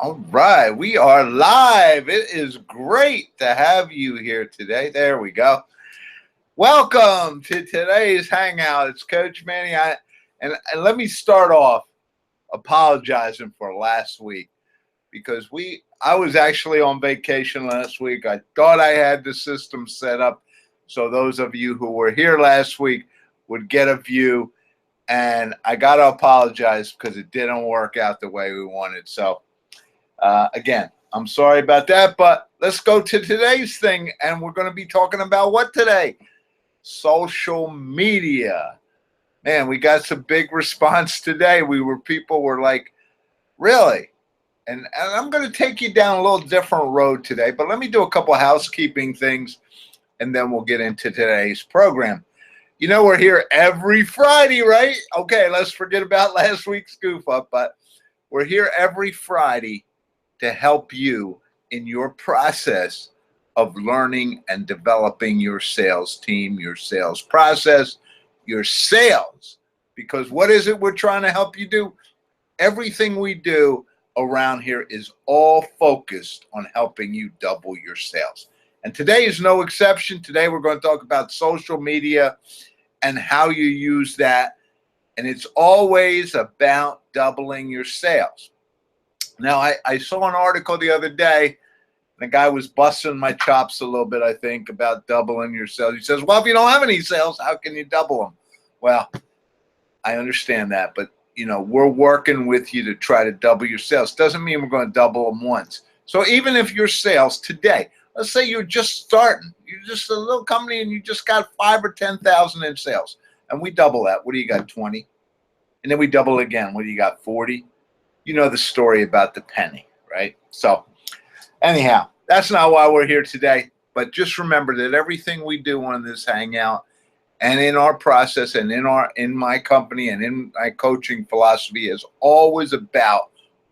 All right, we are live. It is great to have you here today. There we go. Welcome to today's hangout. It's Coach Manny. And let me start off apologizing for last week because I was actually on vacation last week. I thought I had the system set up so those of you who were here last week would get a view, and I got to apologize because it didn't work out the way we wanted. So again, I'm sorry about that, but let's go to today's thing, and we're going to be talking about what today? Social media. Man, we got some big response today. People were like, really? And I'm going to take you down a little different road today, but let me do a couple housekeeping things, and then we'll get into today's program. You know, we're here every Friday, right? Okay, let's forget about last week's goof up, but we're here every Friday to help you in your process of learning and developing your sales team, your sales process, your sales. Because what is it we're trying to help you do? Everything we do around here is all focused on helping you double your sales. And today is no exception. Today we're going to talk about social media and how you use that. And it's always about doubling your sales. Now, I saw an article the other day, and the guy was busting my chops a little bit, I think, about doubling your sales. He says, well, if you don't have any sales, how can you double them? Well, I understand that, but, you know, we're working with you to try to double your sales. Doesn't mean we're going to double them once. So even if your sales today, let's say you're just starting, you're just a little company and you just got 5 or 10,000 in sales, and we double that. What do you got, 20? And then we double again. What do you got, 40? You know the story about the penny, right? So anyhow, that's not why we're here today. But just remember that everything we do on this hangout and in our process and in my company and in my coaching philosophy is always about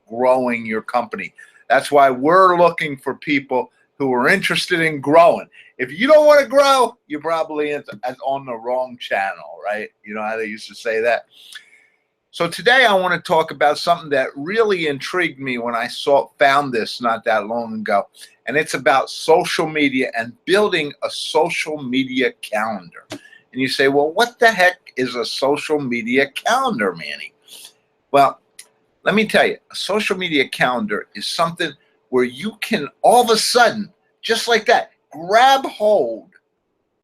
growing your company. That's why we're looking for people who are interested in growing. If you don't want to grow, you're probably on the wrong channel, right? You know how they used to say that? So today I want to talk about something that really intrigued me when I found this not that long ago, and it's about social media and building a social media calendar. And you say, well, what the heck is a social media calendar, Manny? Well, let me tell you, a social media calendar is something where you can all of a sudden, just like that, grab hold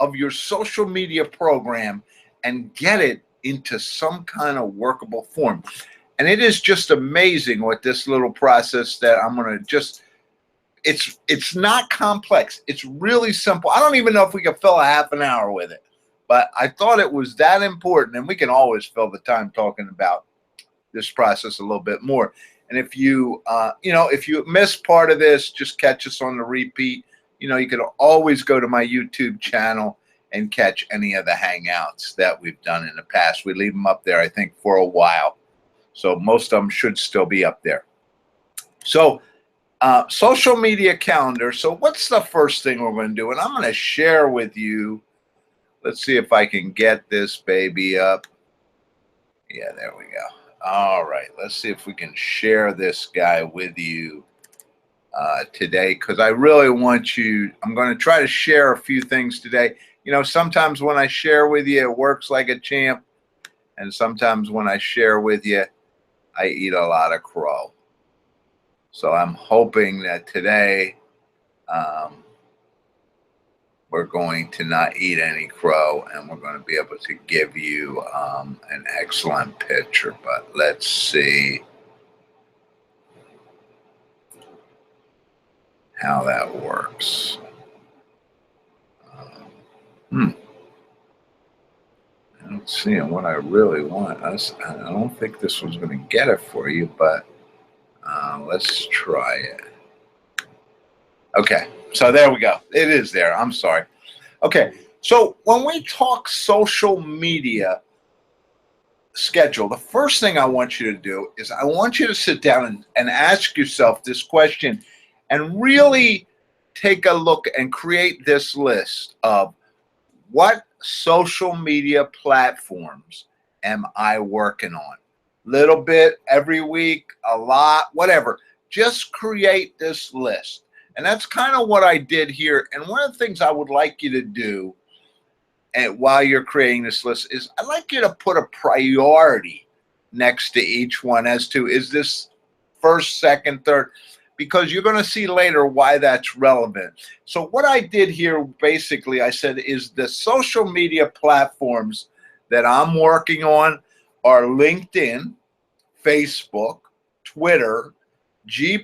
of your social media program and get it into some kind of workable form. And it is just amazing what this little process that I'm going to just, it's not complex. It's really simple. I don't even know if we can fill a half an hour with it, but I thought it was that important, and we can always fill the time talking about this process a little bit more. And if you, if you miss part of this, just catch us on the repeat. You know, you can always go to my YouTube channel and catch any of the hangouts that we've done in the past. We leave them up there, I think, for a while. So most of them should still be up there. So social media calendar. So what's the first thing we're going to do? And I'm going to share with you. Let's see if I can get this baby up. Yeah, there we go. All right. Let's see if we can share this guy with you today, because I really want you. I'm going to try to share a few things today. You know, sometimes when I share with you, it works like a champ. And sometimes when I share with you, I eat a lot of crow. So I'm hoping that today we're going to not eat any crow, and we're going to be able to give you an excellent picture. But let's see how that works. I don't see what I really want. I don't think this was going to get it for you, but let's try it. Okay, so there we go. It is there. I'm sorry. Okay, so when we talk social media schedule, the first thing I want you to do is I want you to sit down and ask yourself this question and really take a look and create this list of what social media platforms am I working on? Little bit every week, a lot, whatever. just create this list. And that's kind of what I did here. And one of the things I would like you to do, and while you're creating this list, is I'd like you to put a priority next to each one as to, is this first, second, third, because you're going to see later why that's relevant. So what I did here, basically, I said, is the social media platforms that I'm working on are LinkedIn, Facebook, Twitter, G+,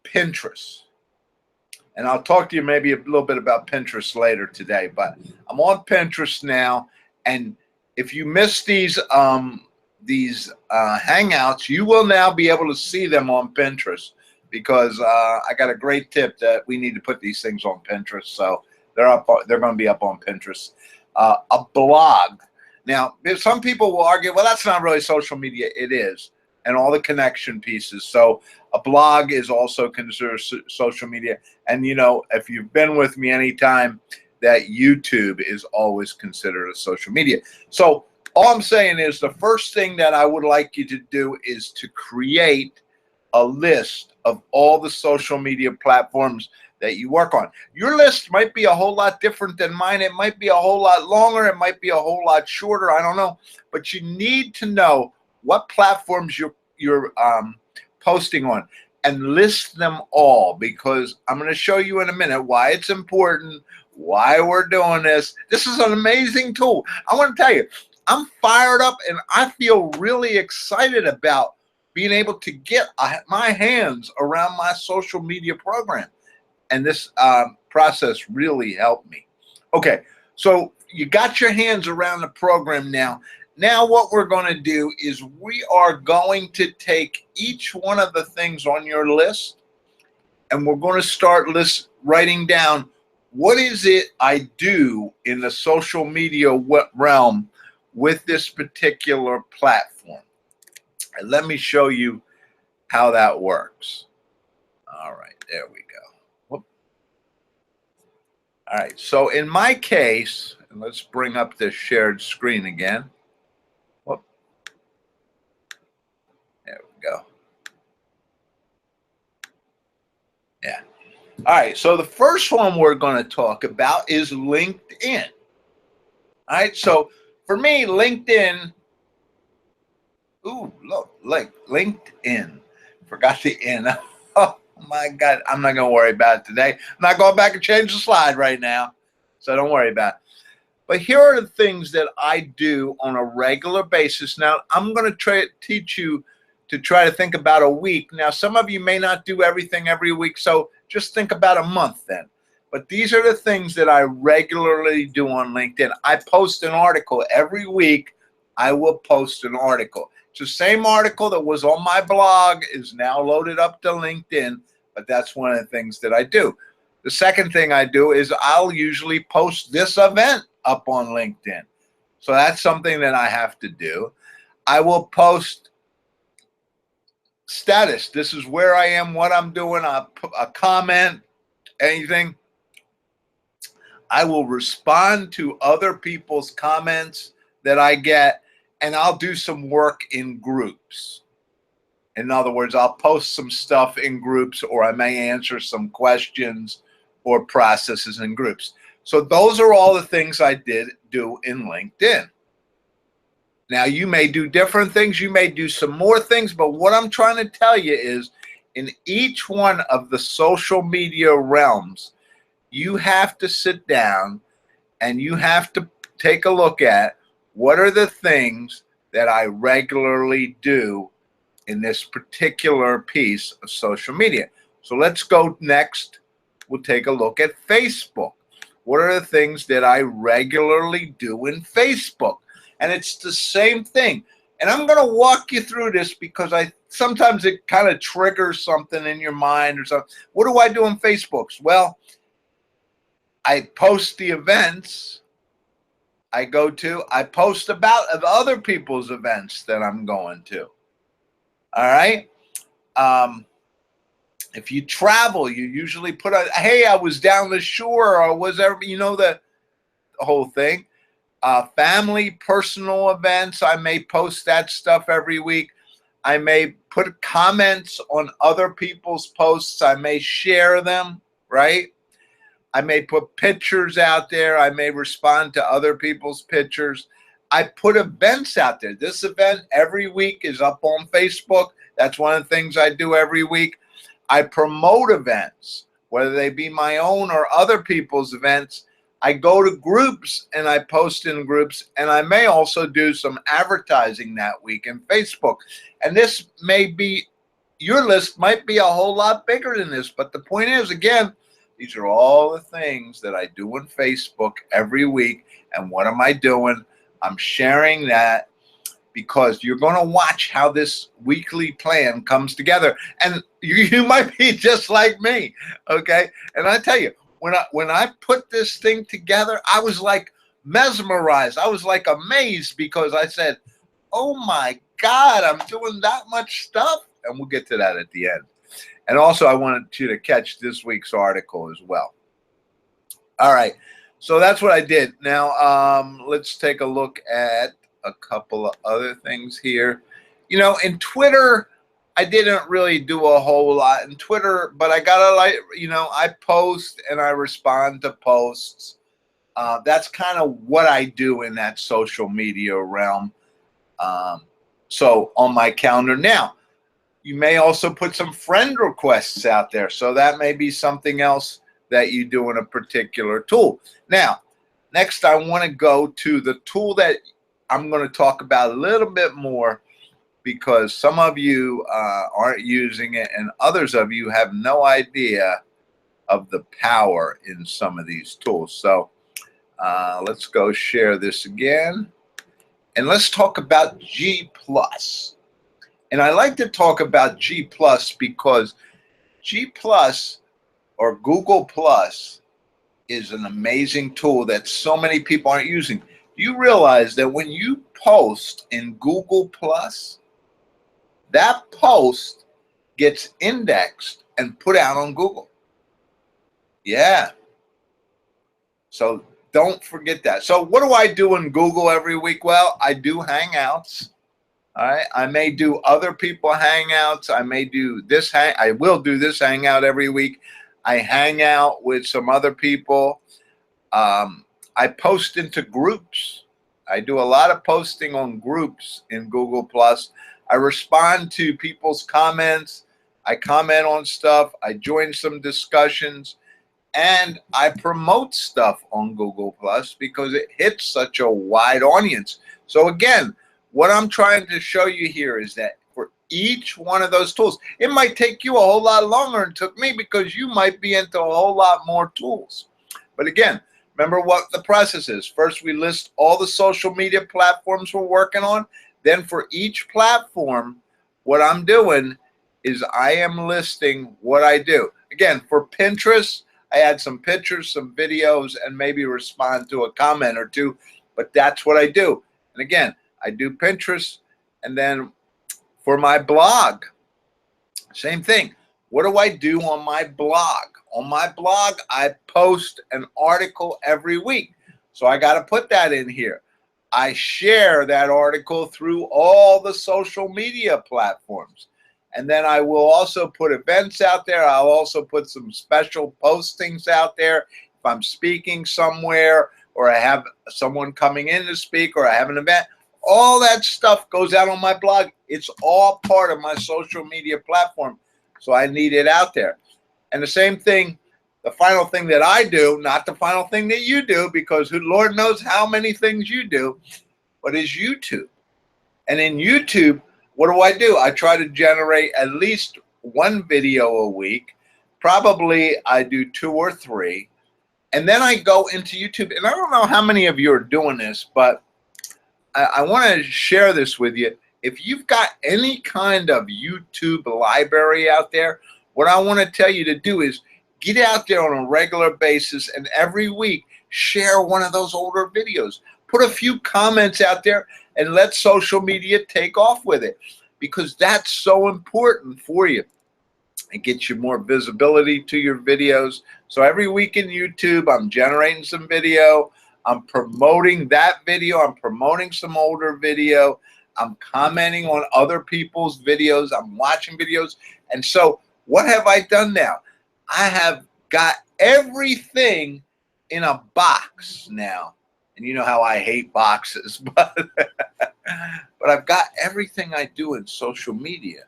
Pinterest. And I'll talk to you maybe a little bit about Pinterest later today, but I'm on Pinterest now. And if you missed these Hangouts, you will now be able to see them on Pinterest, because I got a great tip that we need to put these things on Pinterest. So they're up. They're going to be up on Pinterest. A blog. Now, some people will argue, well, that's not really social media. It is, and all the connection pieces. So a blog is also considered social media. And, you know, if you've been with me any time, that YouTube is always considered a social media. So all I'm saying is the first thing that I would like you to do is to create a list of all the social media platforms that you work on. Your list might be a whole lot different than mine. It might be a whole lot longer. It might be a whole lot shorter. I don't know. But you need to know what platforms you're posting on and list them all, because I'm going to show you in a minute why it's important, why we're doing this. This is an amazing tool. I want to tell you, I'm fired up and I feel really excited about being able to get my hands around my social media program. And this process really helped me. Okay, so you got your hands around the program now. Now what we're going to do is we are going to take each one of the things on your list, and we're going to start writing down, what is it I do in the social media realm with this particular platform. And let me show you how that works. All right, there we go. Whoop. All right, so in my case, and let's bring up this shared screen again. Whoop. There we go. Yeah. All right, so the first one we're going to talk about is LinkedIn. All right, so for me, LinkedIn, ooh, look, like LinkedIn, forgot the N. Oh my God, I'm not going to worry about it today. I'm not going back and change the slide right now, so don't worry about it. But here are the things that I do on a regular basis. Now, I'm going to teach you to try to think about a week. Now, some of you may not do everything every week, so just think about a month then. But these are the things that I regularly do on LinkedIn. I post an article every week. I will post an article. It's the same article that was on my blog is now loaded up to LinkedIn, but that's one of the things that I do. The second thing I do is I'll usually post this event up on LinkedIn. So that's something that I have to do. I will post status. This is where I am, what I'm doing, a comment, anything. I will respond to other people's comments that I get, and I'll do some work in groups. In other words, I'll post some stuff in groups, or I may answer some questions or processes in groups. So those are all the things I do in LinkedIn. Now, you may do different things. You may do some more things. But what I'm trying to tell you is in each one of the social media realms, you have to sit down and you have to take a look at what are the things that I regularly do in this particular piece of social media. So let's go next. We'll take a look at Facebook. What are the things that I regularly do in Facebook? And it's the same thing. And I'm going to walk you through this because sometimes it kind of triggers something in your mind or something. What do I do on Facebook? Well, I post the events I go to. I post about other people's events that I'm going to. All right. If you travel, you usually put hey, I was down the shore, or was there, the whole thing. Family, personal events, I may post that stuff every week. I may put comments on other people's posts. I may share them, right? I may put pictures out there. I may respond to other people's pictures. I put events out there. This event every week is up on Facebook. That's one of the things I do every week. I promote events, whether they be my own or other people's events. I go to groups and I post in groups, and I may also do some advertising that week in Facebook. And this may be, your list might be a whole lot bigger than this, but the point is, again, these are all the things that I do on Facebook every week. And what am I doing? I'm sharing that because you're going to watch how this weekly plan comes together. And you might be just like me, okay? And I tell you, when I put this thing together, I was like mesmerized. I was like amazed because I said, oh my God, I'm doing that much stuff. And we'll get to that at the end. And also, I wanted you to catch this week's article as well. All right. So that's what I did. Now, let's take a look at a couple of other things here. You know, in Twitter, I didn't really do a whole lot in Twitter, but I gotta, like, you know, I post and I respond to posts. That's kind of what I do in that social media realm. So on my calendar now, you may also put some friend requests out there. So that may be something else that you do in a particular tool. Now, next I want to go to the tool that I'm going to talk about a little bit more, because some of you aren't using it and others of you have no idea of the power in some of these tools. So let's go share this again. And let's talk about G+. And I like to talk about G+ because G+ or Google+ is an amazing tool that so many people aren't using. Do you realize that when you post in Google+, that post gets indexed and put out on Google? Yeah. So don't forget that. So what do I do in Google every week? Well, I do Hangouts. All right. I may do other people Hangouts. I may do this. I will do this Hangout every week. I hang out with some other people. I post into groups. I do a lot of posting on groups in Google+. I respond to people's comments. I comment on stuff. I join some discussions. And I promote stuff on Google+ because it hits such a wide audience. So again, what I'm trying to show you here is that for each one of those tools, it might take you a whole lot longer than it took me because you might be into a whole lot more tools. But again, remember what the process is. First, we list all the social media platforms we're working on. Then for each platform, what I'm doing is I am listing what I do. Again, for Pinterest, I add some pictures, some videos, and maybe respond to a comment or two. But that's what I do. And again, I do Pinterest. And then for my blog, same thing. What do I do on my blog? On my blog, I post an article every week. So I got to put that in here. I share that article through all the social media platforms. And then I will also put events out there. I'll also put some special postings out there. If I'm speaking somewhere or I have someone coming in to speak or I have an event, all that stuff goes out on my blog. It's all part of my social media platform. So I need it out there. And the same thing, the final thing that I do, not the final thing that you do, because Lord knows how many things you do, but is YouTube. And in YouTube, what do? I try to generate at least one video a week. Probably I do 2 or 3. And then I go into YouTube. And I don't know how many of you are doing this, but I want to share this with you. If you've got any kind of YouTube library out there, what I want to tell you to do is get out there on a regular basis and every week share one of those older videos. Put a few comments out there and let social media take off with it, because that's so important for you. It gets you more visibility to your videos. So every week in YouTube, I'm generating some video. I'm promoting that video. I'm promoting some older video. I'm commenting on other people's videos. I'm watching videos. And so what have I done now? I have got everything in a box now. And you know how I hate boxes, but I've got everything I do in social media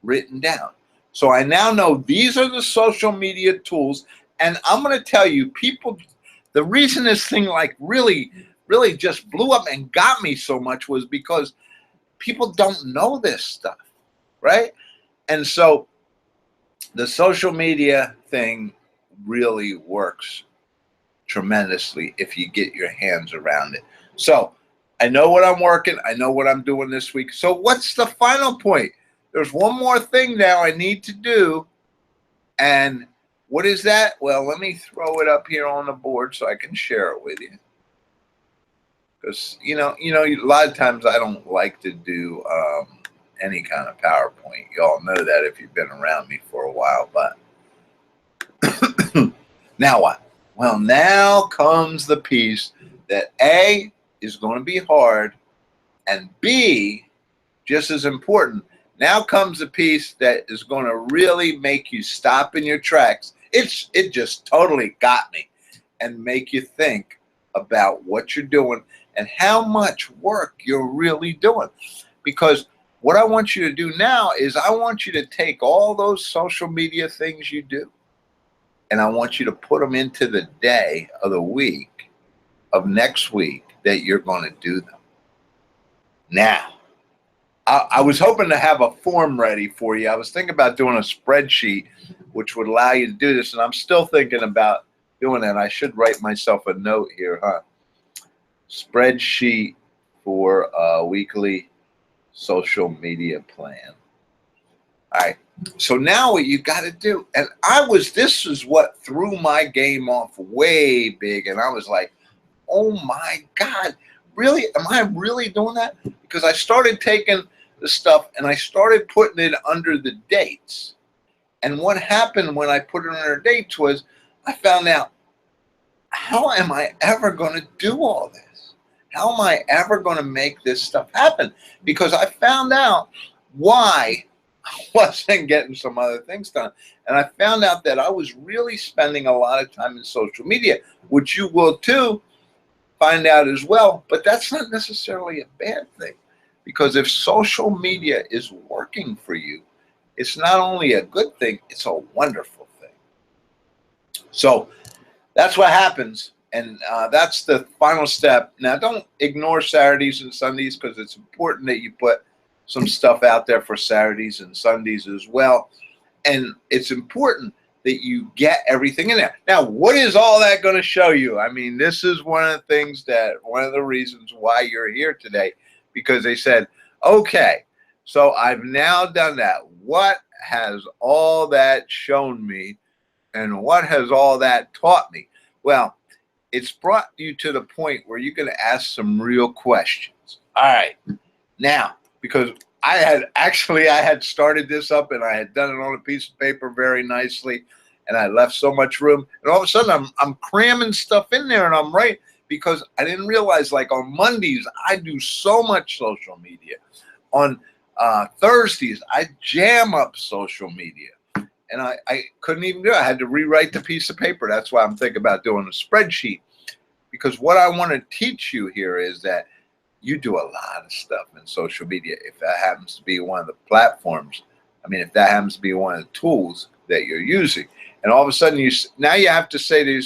written down. So I now know these are the social media tools. And I'm going to tell you, people, the reason this thing like really just blew up and got me so much was because people don't know this stuff, right? And so the social media thing really works tremendously if you get your hands around it. So I know what I'm working. I know what I'm doing this week. So what's the final point? There's one more thing now I need to do. And what is that? Well, let me throw it up here on the board so I can share it with you. Because, you know, a lot of times I don't like to do any kind of PowerPoint. You all know that if you've been around me for a while. But now what? Well, now comes the piece that A, is going to be hard, and B, just as important, now comes the piece that is going to really make you stop in your tracks. It just totally got me and make you think about what you're doing and how much work you're really doing. Because what I want you to do now is I want you to take all those social media things you do, and I want you to put them into the day of the week of next week that you're going to do them. Now, I was hoping to have a form ready for you. I was thinking about doing a spreadsheet, which would allow you to do this, and I'm still thinking about doing that. I should write myself a note here, huh? Spreadsheet for a weekly social media plan. All right. So now what you got to do, and this is what threw my game off way big, and I was like, oh my God, really? Am I really doing that? Because I started taking the stuff and I started putting it under the dates. And what happened when I put it under dates was I found out, how am I ever going to do all this? How am I ever going to make this stuff happen? Because I found out why I wasn't getting some other things done. And I found out that I was really spending a lot of time in social media, which you will too find out as well. But that's not necessarily a bad thing, because if social media is working for you, it's not only a good thing, it's a wonderful thing. So that's what happens. And that's the final step. Now, don't ignore Saturdays and Sundays, because it's important that you put some stuff out there for Saturdays and Sundays as well. And it's important that you get everything in there. Now, what is all that going to show you? I mean, this is one of the reasons why you're here today, because they said, okay, so I've now done that. What has all that shown me, and what has all that taught me? Well, it's brought you to the point where you're going to ask some real questions. All right. Now, because I had started this up and I had done it on a piece of paper very nicely, and I left so much room, and all of a sudden I'm cramming stuff in there, and I'm right, because I didn't realize, like, on Mondays I do so much social media. On Thursdays I jam up social media, and I couldn't even do it. I had to rewrite the piece of paper. That's why I'm thinking about doing a spreadsheet, because what I want to teach you here is that you do a lot of stuff in social media. If that happens to be one of the platforms, if that happens to be one of the tools that you're using, and all of a sudden you have to say to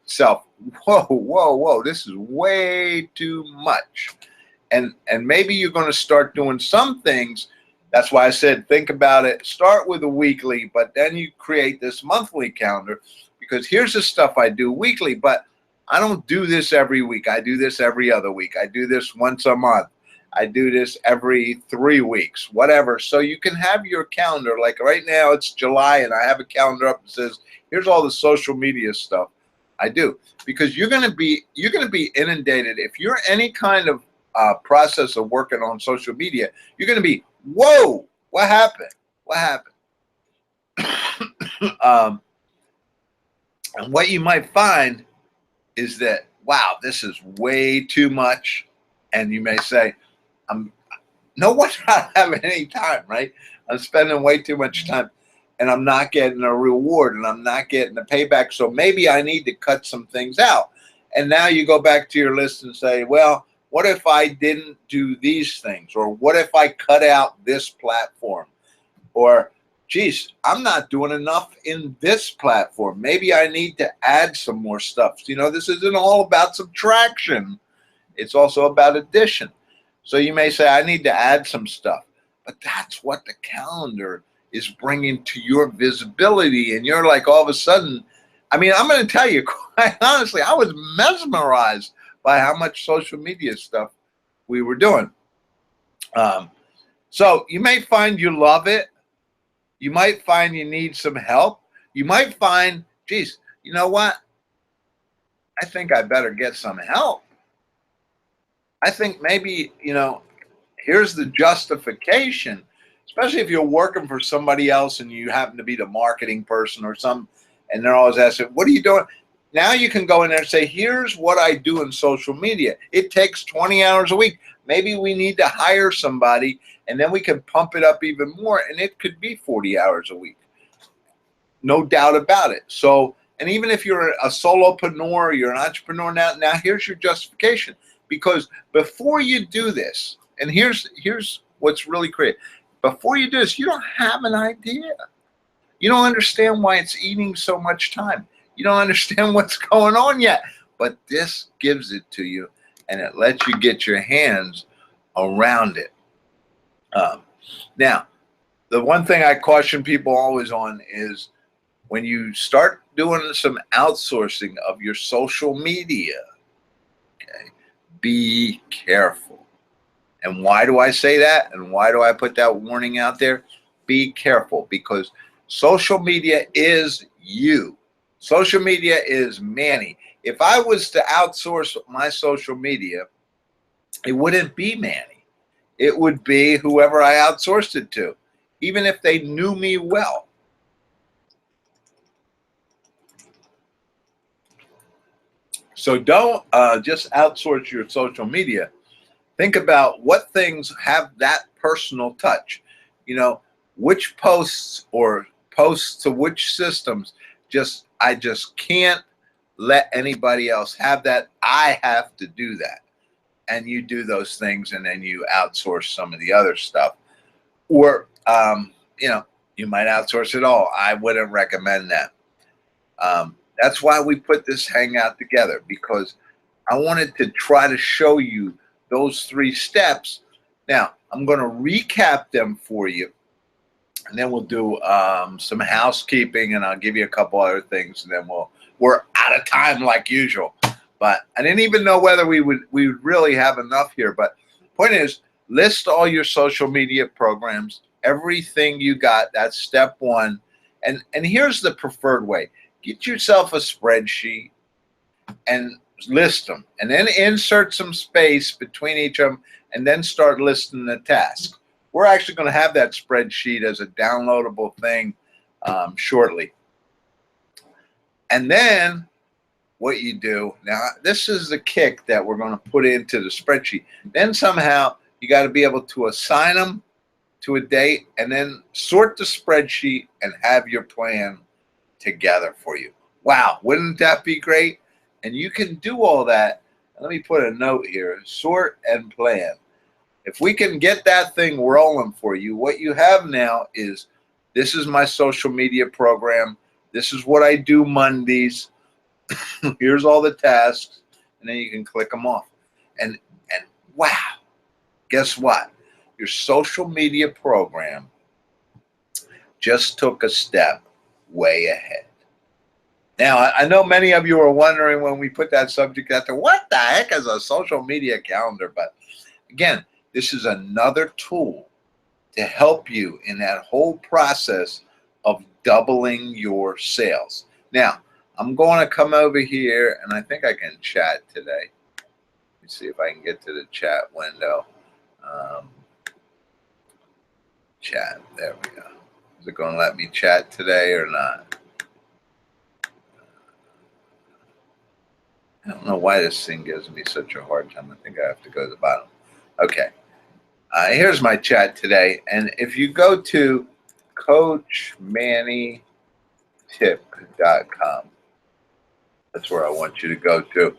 yourself, whoa, this is way too much. And maybe you're going to start doing some things. That's why I said, think about it. Start with a weekly, but then you create this monthly calendar, because here's the stuff I do weekly, but I don't do this every week. I do this every other week. I do this once a month. I do this every 3 weeks, whatever. So you can have your calendar. Like right now it's July, and I have a calendar up that says, here's all the social media stuff I do. Because you're going to be inundated. If you're any kind of process of working on social media, you're going to be, whoa, what happened? What happened? And what you might find is that, wow, this is way too much. And you may say, I'm no wonder I don't have any time, right? I'm spending way too much time and I'm not getting a reward and I'm not getting a payback. So maybe I need to cut some things out. And now you go back to your list and say, well, what if I didn't do these things? Or what if I cut out this platform? Or, geez, I'm not doing enough in this platform. Maybe I need to add some more stuff. You know, this isn't all about subtraction. It's also about addition. So you may say, I need to add some stuff. But that's what the calendar is bringing to your visibility. And you're like, all of a sudden, I mean, I'm going to tell you, quite honestly, I was mesmerized by how much social media stuff we were doing. So you may find you love it. You might find you need some help. You might find, geez, you know what? I think I better get some help. I think maybe, you know, here's the justification, especially if you're working for somebody else and you happen to be the marketing person or some, and they're always asking, what are you doing? Now you can go in there and say, here's what I do in social media. It takes 20 hours a week. Maybe we need to hire somebody and then we can pump it up even more. And it could be 40 hours a week. No doubt about it. So, and even if you're a solopreneur, you're an entrepreneur now here's your justification. Because before you do this, and here's what's really great. Before you do this, you don't have an idea. You don't understand why it's eating so much time. You don't understand what's going on yet. But this gives it to you, and it lets you get your hands around it. Now, the one thing I caution people always on is when you start doing some outsourcing of your social media, okay, be careful. And why do I say that? And why do I put that warning out there? Be careful, because social media is you. Social media is Manny. If I was to outsource my social media, it wouldn't be Manny. It would be whoever I outsourced it to, even if they knew me well. So don't just outsource your social media. Think about what things have that personal touch. You know, which posts or posts to which systems I just can't let anybody else have that. I have to do that. And you do those things and then you outsource some of the other stuff. Or, you know, you might outsource it all. I wouldn't recommend that. That's why we put this hangout together, because I wanted to try to show you those 3 steps. Now, I'm going to recap them for you, and then we'll do some housekeeping, and I'll give you a couple other things, and then we're out of time like usual. But I didn't even know whether we would really have enough here. But the point is, list all your social media programs, everything you got. That's step 1. And here's the preferred way. Get yourself a spreadsheet and list them, and then insert some space between each of them, and then start listing the tasks. We're actually going to have that spreadsheet as a downloadable thing shortly. And then what you do, now this is the kick that we're going to put into the spreadsheet. Then somehow you got to be able to assign them to a date and then sort the spreadsheet and have your plan together for you. Wow, wouldn't that be great? And you can do all that. Let me put a note here, sort and plan. If we can get that thing rolling for you, what you have now is, this is my social media program. This is what I do Mondays. Here's all the tasks, and then you can click them off. And wow, guess what? Your social media program just took a step way ahead. Now, I know many of you are wondering when we put that subject out there, what the heck is a social media calendar? But again, this is another tool to help you in that whole process of doubling your sales. Now, I'm going to come over here, and I think I can chat today. Let me see if I can get to the chat window. Chat, there we go. Is it going to let me chat today or not? I don't know why this thing gives me such a hard time. I think I have to go to the bottom. Okay. Here's my chat today. And if you go to CoachMannyTip.com, that's where I want you to go to.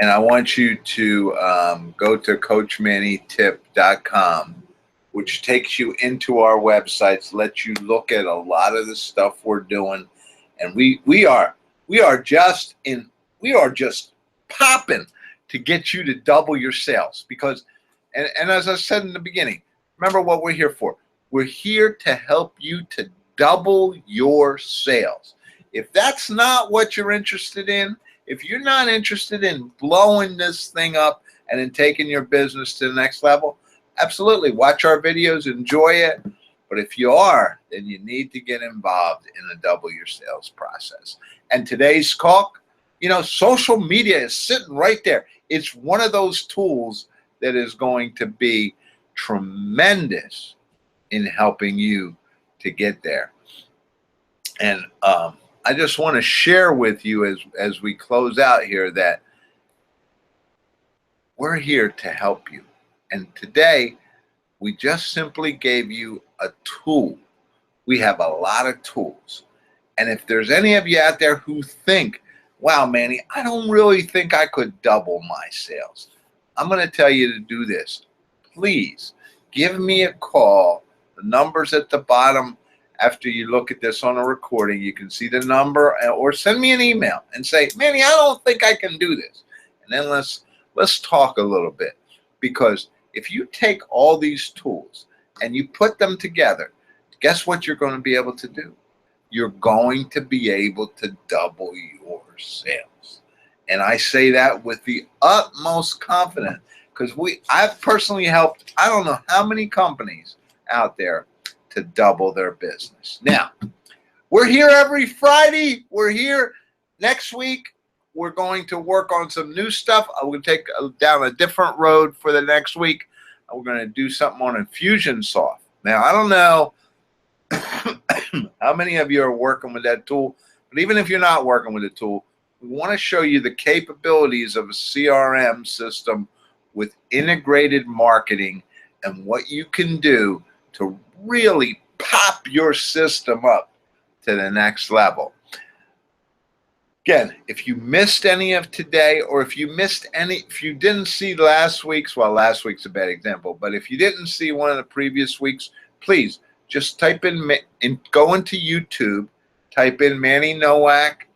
And I want you to go to CoachMannyTip.com, which takes you into our websites, lets you look at a lot of the stuff we're doing. And we are just popping to get you to double your sales, because and as I said in the beginning, remember what we're here for. We're here to help you to double your sales. If that's not what you're interested in, if you're not interested in blowing this thing up and in taking your business to the next level, absolutely watch our videos, enjoy it. But if you are, then you need to get involved in the double your sales process. And today's talk, social media is sitting right there. It's one of those tools that is going to be tremendous in helping you to get there. And I just want to share with you as we close out here that we're here to help you. And today, we just simply gave you a tool. We have a lot of tools. And if there's any of you out there who think, wow, Manny, I don't really think I could double my sales, I'm going to tell you to do this. Please give me a call. The number's at the bottom. After you look at this on a recording, you can see the number, or send me an email and say, Manny, I don't think I can do this. And then let's talk a little bit, because if you take all these tools and you put them together, guess what you're going to be able to do? You're going to be able to double your sales. And I say that with the utmost confidence, because I've personally helped, I don't know how many companies out there to double their business. Now, we're here every Friday. We're here next week. We're going to work on some new stuff. I'm going to take down a different road for the next week. We're going to do something on Infusionsoft. Now, I don't know how many of you are working with that tool, but even if you're not working with the tool, we want to show you the capabilities of a CRM system with integrated marketing and what you can do to really pop your system up to the next level. Again, if you missed any of today, or if you didn't see last week's, well, last week's a bad example, but if you didn't see one of the previous weeks, please just type go into YouTube, type in Manny Nowak,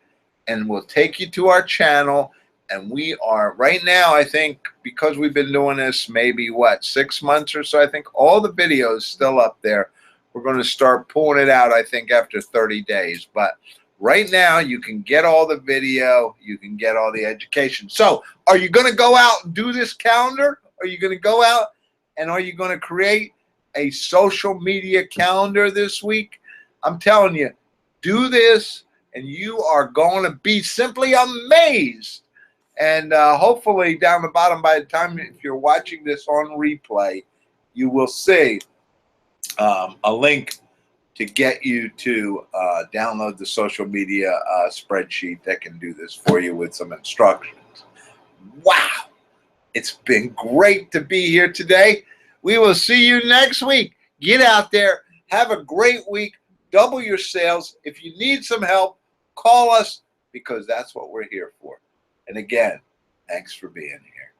and we'll take you to our channel. And we are right now, I think, because we've been doing this maybe 6 months or so, I think all the videos still up there. We're going to start pulling it out, I think, after 30 days. But right now, you can get all the video, you can get all the education. So are you going to go out and do this calendar? Are you going to go out and are you going to create a social media calendar this week? I'm telling you, do this and you are going to be simply amazed. And hopefully down the bottom, by the time if you're watching this on replay, you will see a link to get you to download the social media spreadsheet that can do this for you with some instructions. Wow. It's been great to be here today. We will see you next week. Get out there. Have a great week. Double your sales. If you need some help, call us, because that's what we're here for. And again, thanks for being here.